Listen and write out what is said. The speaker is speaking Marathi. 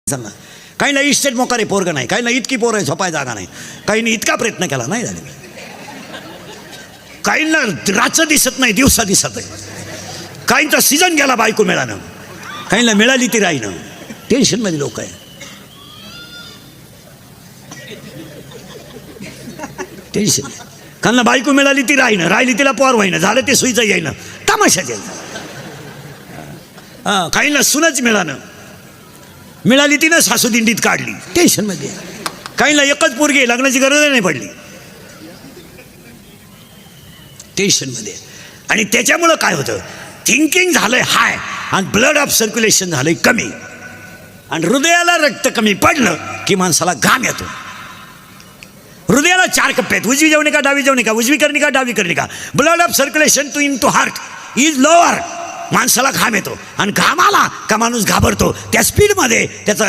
झाला. काहींना इस्टेट मोकारे पोरग नाही, काहींना इतकी पोर आहे झोपाय जागा नाही, काहींनी इतका प्रयत्न केला नाही झाले, काहींना रात्र दिसत नाही दिवसा दिसत आहे, काहींचा सीझन गेला बायको मिळानं, काहींना मिळाली ती राहीनं. टेन्शन मध्ये लोक आहे, टेन्शन. काहींना बायको मिळाली ती राहीनं, राहिली तिला पोर व्हायनं, झालं ते सुईचं येईनं, तमाशाच येईन. काहींना सुनच मिळानं, मिळाली तिनं सासू दिंडीत काढली, टेन्शन मध्ये. काहींना एकच पोरगी, लग्नाची गरज नाही पडली, टेन्शन मध्ये. आणि त्याच्यामुळं काय होतं, थिंकिंग झालंय हाय आणि ब्लड ऑफ सर्क्युलेशन झालंय कमी, आणि हृदयाला रक्त कमी पडलं की माणसाला घाम येतो. हृदयाला 4 कप्पे आहेत, उजवी जवनिका डावी जवनिका, उजवी कर्णिका डावी कर्णिका. Blood of circulation to in to heart is lower, माणसाला घाम येतो, आणि घाम आला का माणूस घाबरतो. त्या स्पीडमध्ये त्याचं